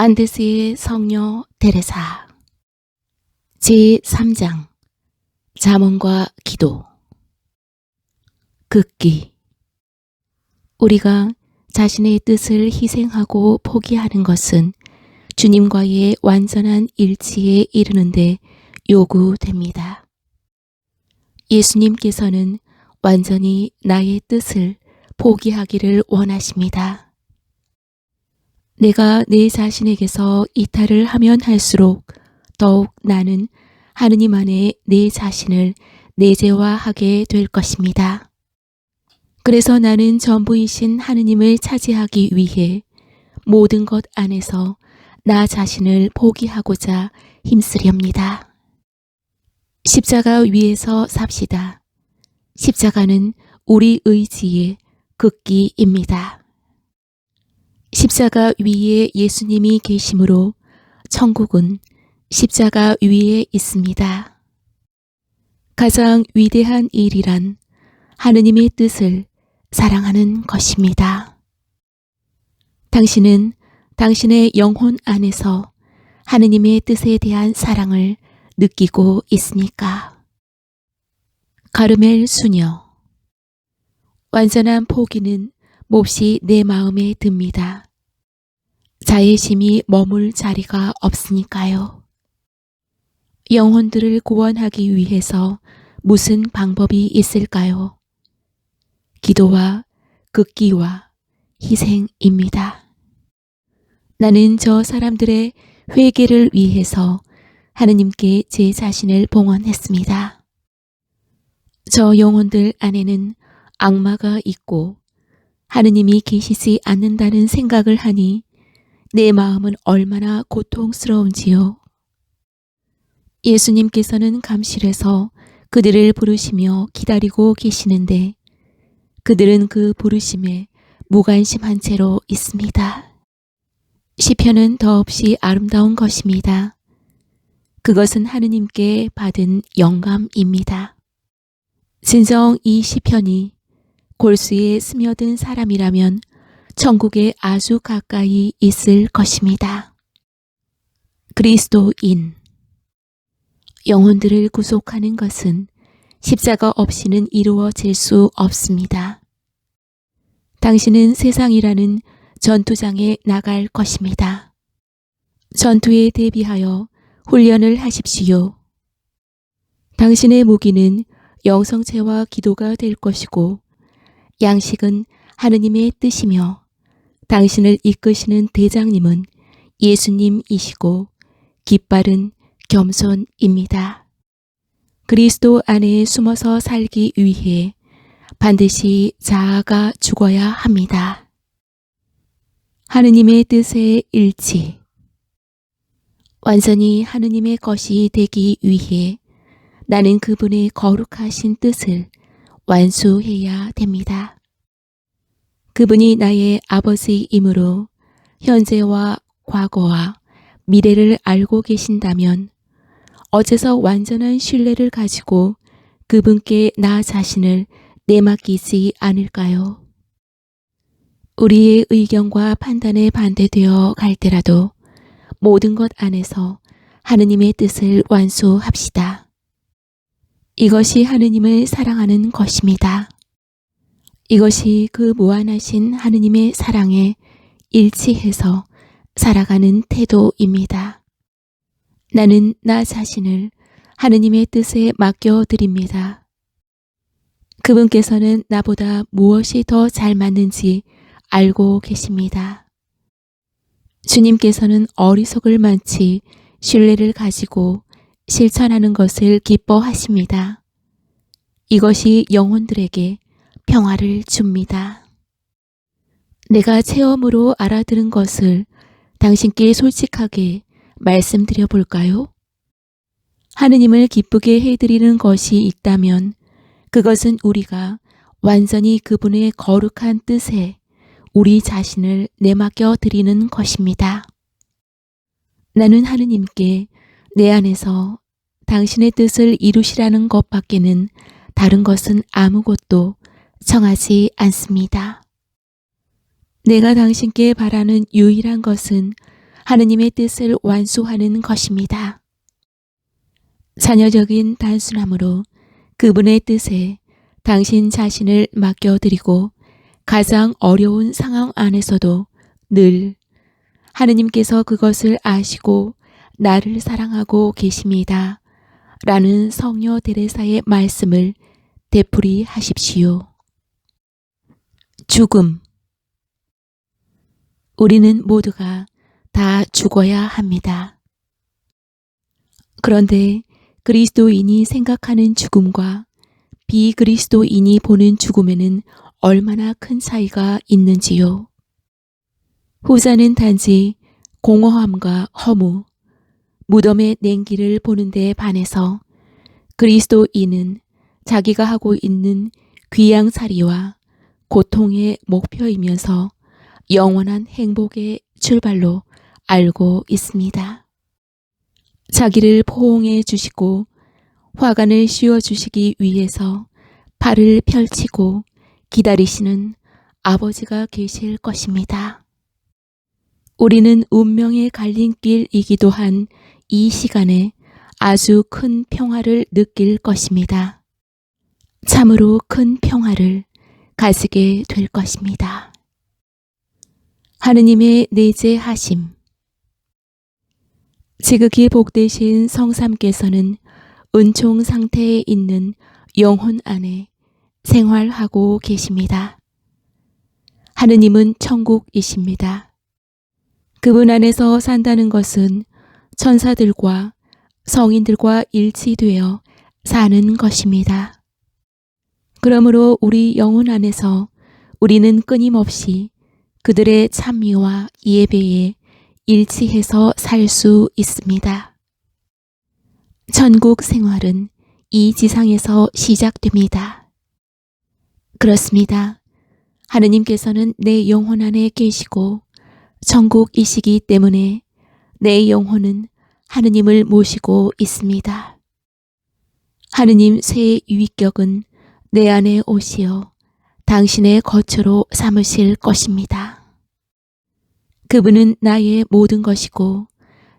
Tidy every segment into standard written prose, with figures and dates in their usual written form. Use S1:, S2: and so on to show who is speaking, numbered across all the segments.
S1: 안데스의 성녀 테레사 제3장 잠언과 기도. 극기. 우리가 자신의 뜻을 희생하고 포기하는 것은 주님과의 완전한 일치에 이르는데 요구됩니다. 예수님께서는 완전히 나의 뜻을 포기하기를 원하십니다. 내가 내 자신에게서 이탈을 하면 할수록 더욱 나는 하느님 안에 내 자신을 내재화하게 될 것입니다. 그래서 나는 전부이신 하느님을 차지하기 위해 모든 것 안에서 나 자신을 포기하고자 힘쓰렵니다. 십자가 위에서 삽시다. 십자가는 우리 의지의 극기입니다. 십자가 위에 예수님이 계심으로 천국은 십자가 위에 있습니다. 가장 위대한 일이란 하느님의 뜻을 사랑하는 것입니다. 당신은 당신의 영혼 안에서 하느님의 뜻에 대한 사랑을 느끼고 있습니까? 가르멜 수녀. 완전한 포기는 몹시 내 마음에 듭니다. 자애심이 머물 자리가 없으니까요. 영혼들을 구원하기 위해서 무슨 방법이 있을까요? 기도와 극기와 희생입니다. 나는 저 사람들의 회개를 위해서 하느님께 제 자신을 봉헌했습니다. 저 영혼들 안에는 악마가 있고 하느님이 계시지 않는다는 생각을 하니 내 마음은 얼마나 고통스러운지요. 예수님께서는 감실에서 그들을 부르시며 기다리고 계시는데 그들은 그 부르심에 무관심한 채로 있습니다. 시편은 더없이 아름다운 것입니다. 그것은 하느님께 받은 영감입니다. 진정 이 시편이 골수에 스며든 사람이라면 천국에 아주 가까이 있을 것입니다. 그리스도인. 영혼들을 구속하는 것은 십자가 없이는 이루어질 수 없습니다. 당신은 세상이라는 전투장에 나갈 것입니다. 전투에 대비하여 훈련을 하십시오. 당신의 무기는 영성체와 기도가 될 것이고 양식은 하느님의 뜻이며 당신을 이끄시는 대장님은 예수님이시고 깃발은 겸손입니다. 그리스도 안에 숨어서 살기 위해 반드시 자아가 죽어야 합니다. 하느님의 뜻의 일치. 완전히 하느님의 것이 되기 위해 나는 그분의 거룩하신 뜻을 완수해야 됩니다. 그분이 나의 아버지이므로 현재와 과거와 미래를 알고 계신다면 어째서 완전한 신뢰를 가지고 그분께 나 자신을 내맡기지 않을까요? 우리의 의견과 판단에 반대되어 갈 때라도 모든 것 안에서 하느님의 뜻을 완수합시다. 이것이 하느님을 사랑하는 것입니다. 이것이 그 무한하신 하느님의 사랑에 일치해서 살아가는 태도입니다. 나는 나 자신을 하느님의 뜻에 맡겨드립니다. 그분께서는 나보다 무엇이 더 잘 맞는지 알고 계십니다. 주님께서는 어리석을 많지 신뢰를 가지고 실천하는 것을 기뻐하십니다. 이것이 영혼들에게 평화를 줍니다. 내가 체험으로 알아들은 것을 당신께 솔직하게 말씀드려 볼까요? 하느님을 기쁘게 해드리는 것이 있다면 그것은 우리가 완전히 그분의 거룩한 뜻에 우리 자신을 내맡겨 드리는 것입니다. 나는 하느님께 내 안에서 당신의 뜻을 이루시라는 것밖에는 다른 것은 아무것도 청하지 않습니다. 내가 당신께 바라는 유일한 것은 하느님의 뜻을 완수하는 것입니다. 자녀적인 단순함으로 그분의 뜻에 당신 자신을 맡겨드리고 가장 어려운 상황 안에서도 늘 하느님께서 그것을 아시고 나를 사랑하고 계십니다. 라는 성녀 데레사의 말씀을 되풀이 하십시오. 죽음. 우리는 모두가 다 죽어야 합니다. 그런데 그리스도인이 생각하는 죽음과 비그리스도인이 보는 죽음에는 얼마나 큰 차이가 있는지요. 후자는 단지 공허함과 허무, 무덤의 냉기를 보는 데 반해서 그리스도인은 자기가 하고 있는 귀양살이와 고통의 목표이면서 영원한 행복의 출발로 알고 있습니다. 자기를 포옹해 주시고 화관을 씌워주시기 위해서 팔을 펼치고 기다리시는 아버지가 계실 것입니다. 우리는 운명의 갈림길이기도 한 이 시간에 아주 큰 평화를 느낄 것입니다. 참으로 큰 평화를 가지게 될 것입니다. 하느님의 내재하심. 지극히 복되신 성삼께서는 은총 상태에 있는 영혼 안에 생활하고 계십니다. 하느님은 천국이십니다. 그분 안에서 산다는 것은 천사들과 성인들과 일치되어 사는 것입니다. 그러므로 우리 영혼 안에서 우리는 끊임없이 그들의 찬미와 예배에 일치해서 살 수 있습니다. 천국 생활은 이 지상에서 시작됩니다. 그렇습니다. 하느님께서는 내 영혼 안에 계시고 천국이시기 때문에 내 영혼은 하느님을 모시고 있습니다. 하느님 새 위격은 내 안에 오시어 당신의 거처로 삼으실 것입니다. 그분은 나의 모든 것이고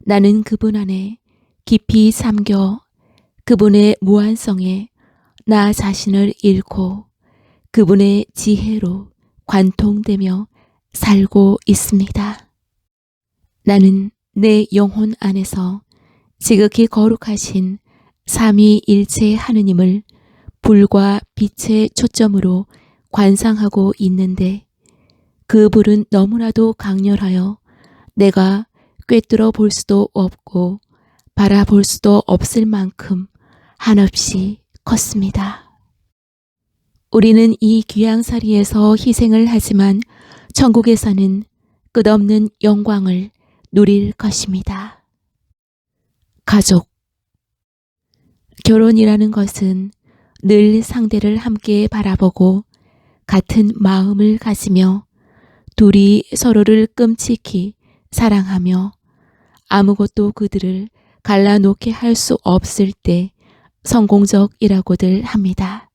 S1: 나는 그분 안에 깊이 잠겨 그분의 무한성에 나 자신을 잃고 그분의 지혜로 관통되며 살고 있습니다. 나는 내 영혼 안에서 지극히 거룩하신 삼위일체 하느님을 불과 빛의 초점으로 관상하고 있는데 그 불은 너무나도 강렬하여 내가 꿰뚫어 볼 수도 없고 바라볼 수도 없을 만큼 한없이 컸습니다. 우리는 이 귀양살이에서 희생을 하지만 천국에서는 끝없는 영광을 누릴 것입니다. 가족. 결혼이라는 것은 늘 상대를 함께 바라보고 같은 마음을 가지며 둘이 서로를 끔찍히 사랑하며 아무것도 그들을 갈라놓게 할 수 없을 때 성공적이라고들 합니다.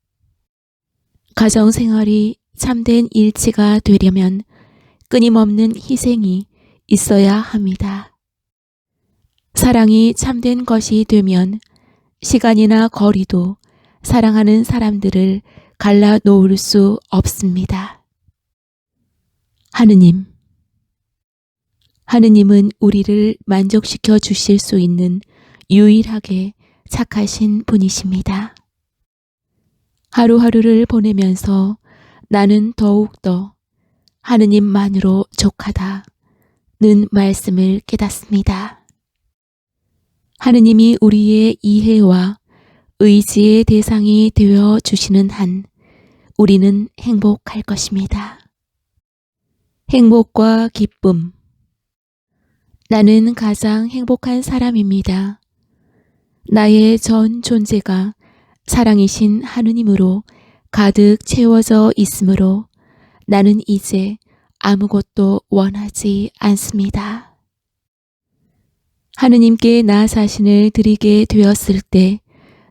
S1: 가정생활이 참된 일치가 되려면 끊임없는 희생이 있어야 합니다. 사랑이 참된 것이 되면 시간이나 거리도 사랑하는 사람들을 갈라놓을 수 없습니다. 하느님은 우리를 만족시켜 주실 수 있는 유일하게 착하신 분이십니다. 하루하루를 보내면서 나는 더욱더 하느님만으로 족하다는 말씀을 깨닫습니다. 하느님이 우리의 이해와 의지의 대상이 되어 주시는 한 우리는 행복할 것입니다. 행복과 기쁨. 나는 가장 행복한 사람입니다. 나의 전 존재가 사랑이신 하느님으로 가득 채워져 있으므로 나는 이제 아무것도 원하지 않습니다. 하느님께 나 자신을 드리게 되었을 때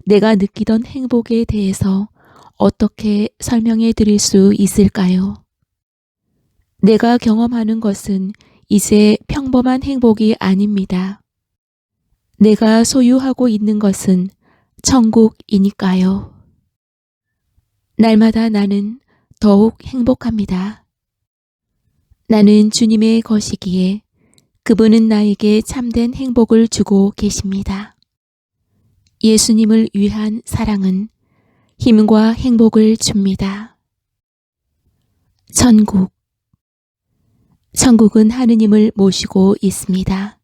S1: 내가 느끼던 행복에 대해서 어떻게 설명해 드릴 수 있을까요? 내가 경험하는 것은 이제 평범한 행복이 아닙니다. 내가 소유하고 있는 것은 천국이니까요. 날마다 나는 더욱 행복합니다. 나는 주님의 것이기에 그분은 나에게 참된 행복을 주고 계십니다. 예수님을 위한 사랑은 힘과 행복을 줍니다. 천국. 천국은 하느님을 모시고 있습니다.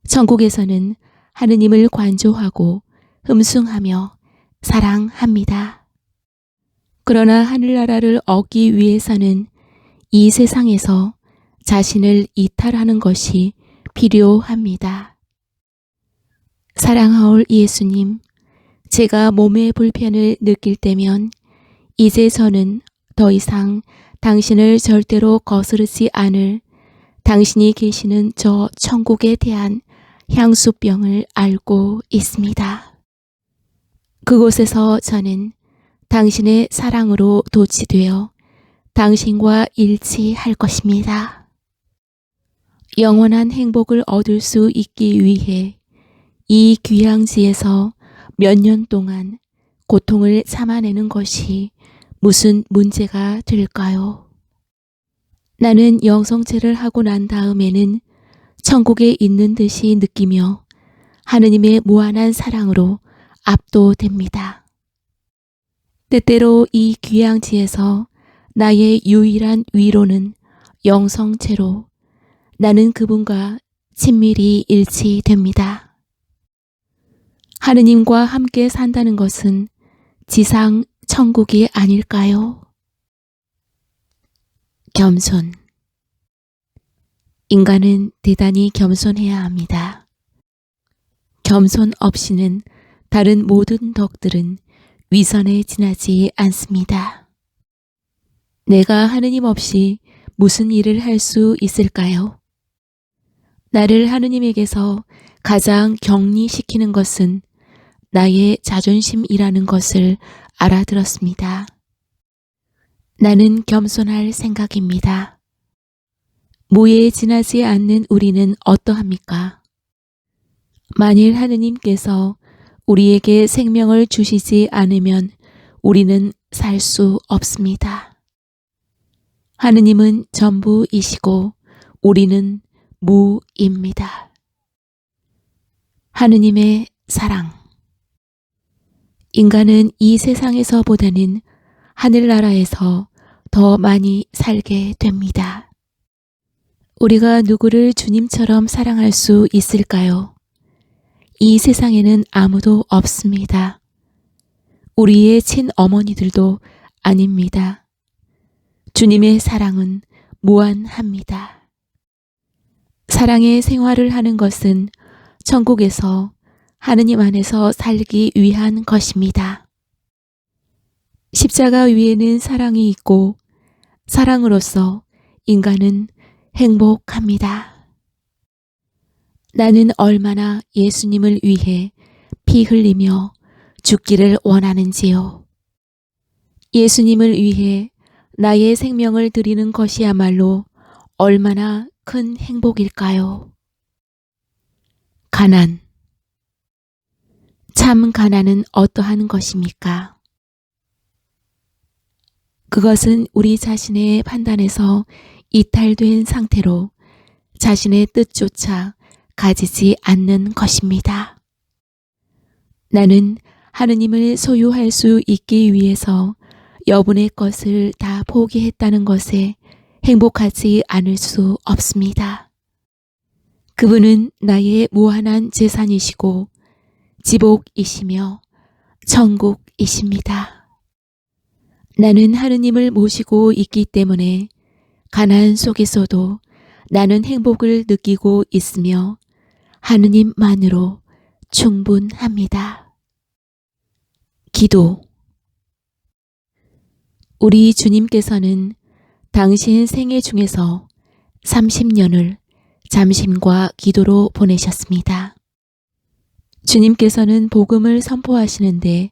S1: 천국에서는 하느님을 관조하고 흠숭하며 사랑합니다. 그러나 하늘나라를 얻기 위해서는 이 세상에서 자신을 이탈하는 것이 필요합니다. 사랑하올 예수님, 제가 몸의 불편을 느낄 때면 이제 저는 더 이상 당신을 절대로 거스르지 않을 당신이 계시는 저 천국에 대한 향수병을 알고 있습니다. 그곳에서 저는 당신의 사랑으로 도취되어 당신과 일치할 것입니다. 영원한 행복을 얻을 수 있기 위해 이 귀향지에서 몇 년 동안 고통을 참아내는 것이 무슨 문제가 될까요? 나는 영성체를 하고 난 다음에는 천국에 있는 듯이 느끼며 하느님의 무한한 사랑으로 압도됩니다. 때때로 이 귀향지에서 나의 유일한 위로는 영성체로 나는 그분과 친밀히 일치됩니다. 하느님과 함께 산다는 것은 지상 천국이 아닐까요? 겸손. 인간은 대단히 겸손해야 합니다. 겸손 없이는 다른 모든 덕들은 위선에 지나지 않습니다. 내가 하느님 없이 무슨 일을 할 수 있을까요? 나를 하느님에게서 가장 격리시키는 것은 나의 자존심이라는 것을 알아들었습니다. 나는 겸손할 생각입니다. 무에 지나지 않는 우리는 어떠합니까? 만일 하느님께서 우리에게 생명을 주시지 않으면 우리는 살 수 없습니다. 하느님은 전부이시고 우리는 무입니다. 하느님의 사랑. 인간은 이 세상에서보다는 하늘나라에서 더 많이 살게 됩니다. 우리가 누구를 주님처럼 사랑할 수 있을까요? 이 세상에는 아무도 없습니다. 우리의 친어머니들도 아닙니다. 주님의 사랑은 무한합니다. 사랑의 생활을 하는 것은 천국에서 하느님 안에서 살기 위한 것입니다. 십자가 위에는 사랑이 있고 사랑으로서 인간은 행복합니다. 나는 얼마나 예수님을 위해 피 흘리며 죽기를 원하는지요. 예수님을 위해 나의 생명을 드리는 것이야말로 얼마나 큰 행복일까요? 가난. 참 가난은 어떠한 것입니까? 그것은 우리 자신의 판단에서 이탈된 상태로 자신의 뜻조차 가지지 않는 것입니다. 나는 하느님을 소유할 수 있기 위해서 여분의 것을 다 포기했다는 것에 행복하지 않을 수 없습니다. 그분은 나의 무한한 재산이시고 지복이시며 천국이십니다. 나는 하느님을 모시고 있기 때문에 가난 속에서도 나는 행복을 느끼고 있으며 하느님만으로 충분합니다. 기도. 우리 주님께서는 당신 생애 중에서 30년을 잠심과 기도로 보내셨습니다. 주님께서는 복음을 선포하시는데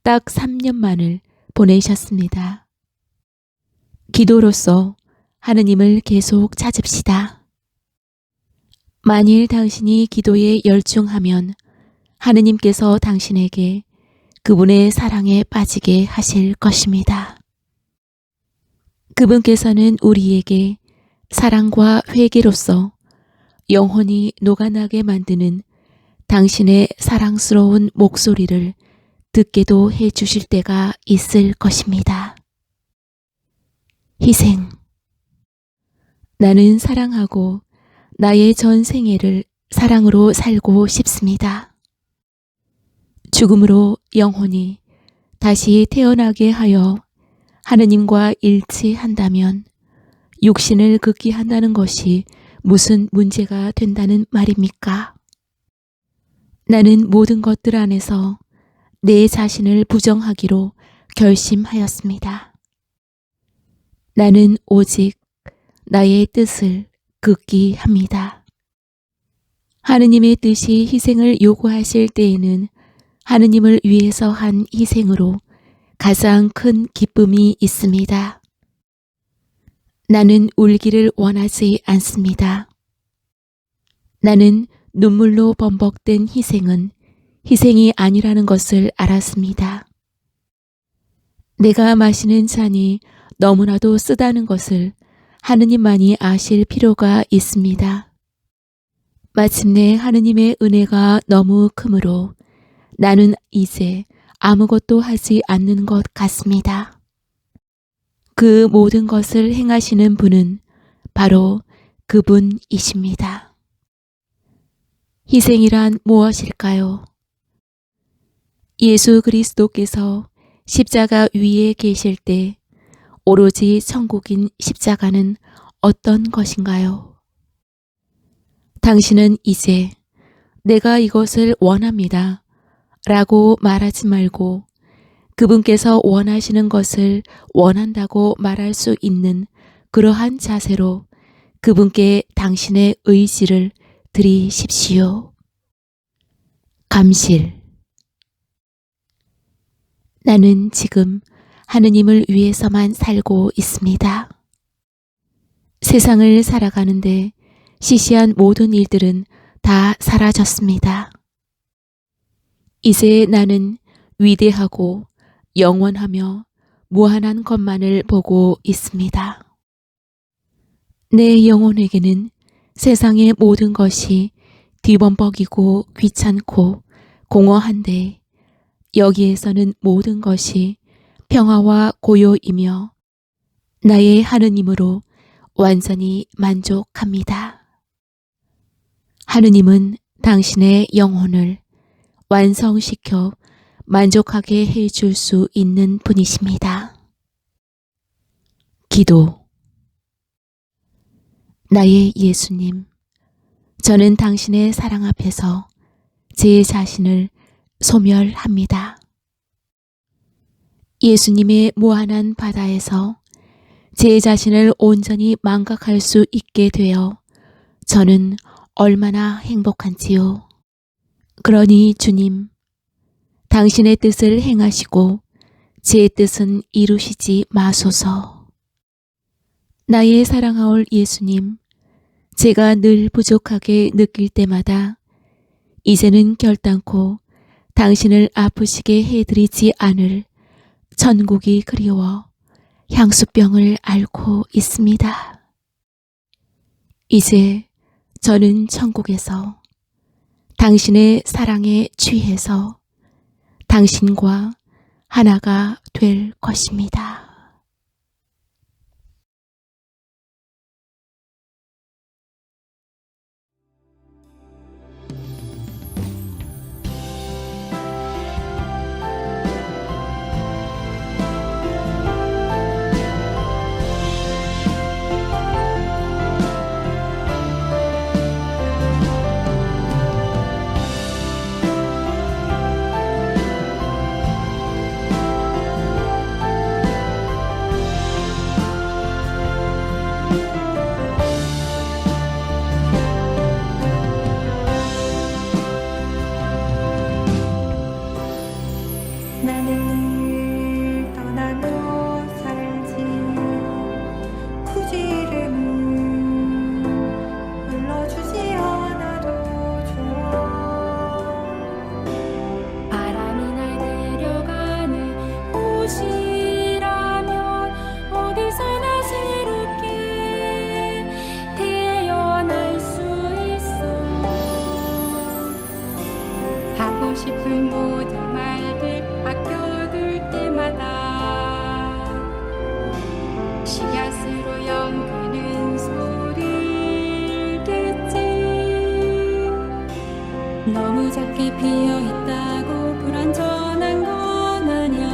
S1: 딱 3년만을 보내셨습니다. 기도로서 하느님을 계속 찾읍시다. 만일 당신이 기도에 열중하면 하느님께서 당신에게 그분의 사랑에 빠지게 하실 것입니다. 그분께서는 우리에게 사랑과 회개로서 영혼이 녹아나게 만드는 당신의 사랑스러운 목소리를 듣게도 해 주실 때가 있을 것입니다. 희생. 나는 사랑하고 나의 전 생애를 사랑으로 살고 싶습니다. 죽음으로 영혼이 다시 태어나게 하여 하느님과 일치한다면 육신을 극기한다는 것이 무슨 문제가 된다는 말입니까? 나는 모든 것들 안에서 내 자신을 부정하기로 결심하였습니다. 나는 오직 나의 뜻을 극기합니다. 하느님의 뜻이 희생을 요구하실 때에는 하느님을 위해서 한 희생으로 가장 큰 기쁨이 있습니다. 나는 울기를 원하지 않습니다. 나는 눈물로 범벅된 희생은 희생이 아니라는 것을 알았습니다. 내가 마시는 잔이 너무나도 쓰다는 것을 하느님만이 아실 필요가 있습니다. 마침내 하느님의 은혜가 너무 크므로 나는 이제 아무것도 하지 않는 것 같습니다. 그 모든 것을 행하시는 분은 바로 그분이십니다. 희생이란 무엇일까요? 예수 그리스도께서 십자가 위에 계실 때 오로지 천국인 십자가는 어떤 것인가요? 당신은 이제 내가 이것을 원합니다 라고 말하지 말고 그분께서 원하시는 것을 원한다고 말할 수 있는 그러한 자세로 그분께 당신의 의지를 드리십시오. 감실. 나는 지금 하느님을 위해서만 살고 있습니다. 세상을 살아가는데 시시한 모든 일들은 다 사라졌습니다. 이제 나는 위대하고 영원하며 무한한 것만을 보고 있습니다. 내 영혼에게는 세상의 모든 것이 뒤범벅이고 귀찮고 공허한데 여기에서는 모든 것이 평화와 고요이며 나의 하느님으로 완전히 만족합니다. 하느님은 당신의 영혼을 완성시켜 만족하게 해줄 수 있는 분이십니다. 기도. 나의 예수님, 저는 당신의 사랑 앞에서 제 자신을 소멸합니다. 예수님의 무한한 바다에서 제 자신을 온전히 망각할 수 있게 되어 저는 얼마나 행복한지요. 그러니 주님, 당신의 뜻을 행하시고 제 뜻은 이루시지 마소서. 나의 사랑하올 예수님, 제가 늘 부족하게 느낄 때마다 이제는 결단코 당신을 아프시게 해드리지 않을 천국이 그리워 향수병을 앓고 있습니다. 이제 저는 천국에서 당신의 사랑에 취해서 당신과 하나가 될 것입니다.
S2: 싶은 모든 말들 아껴둘 때마다 씨앗으로 연기는 소리를 듣지. 너무 작게 피어있다고 불완전한 건 아냐.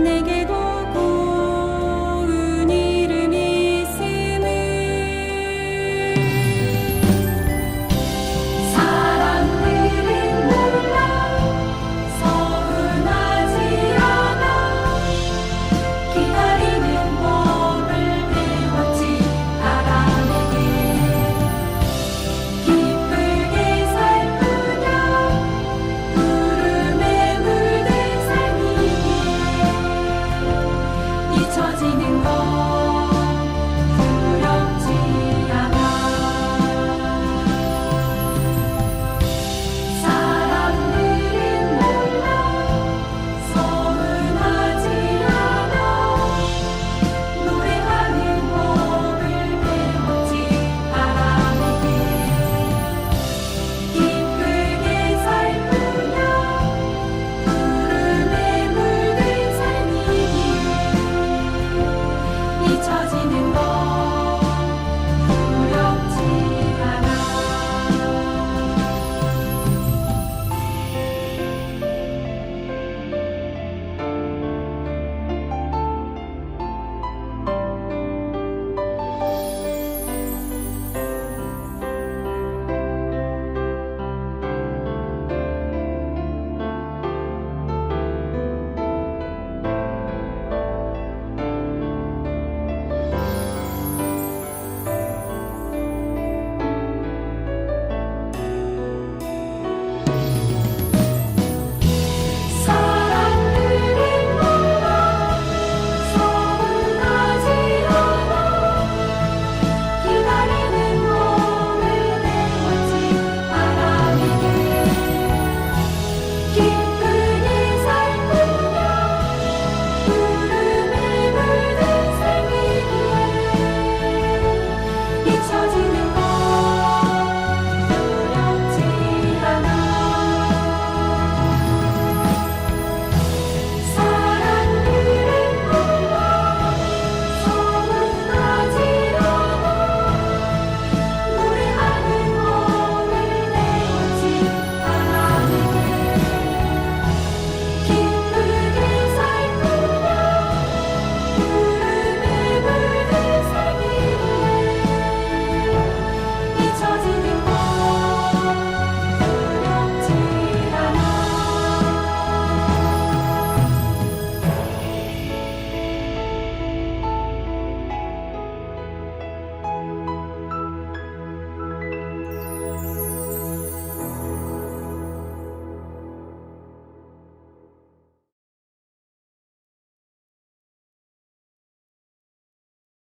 S2: 내게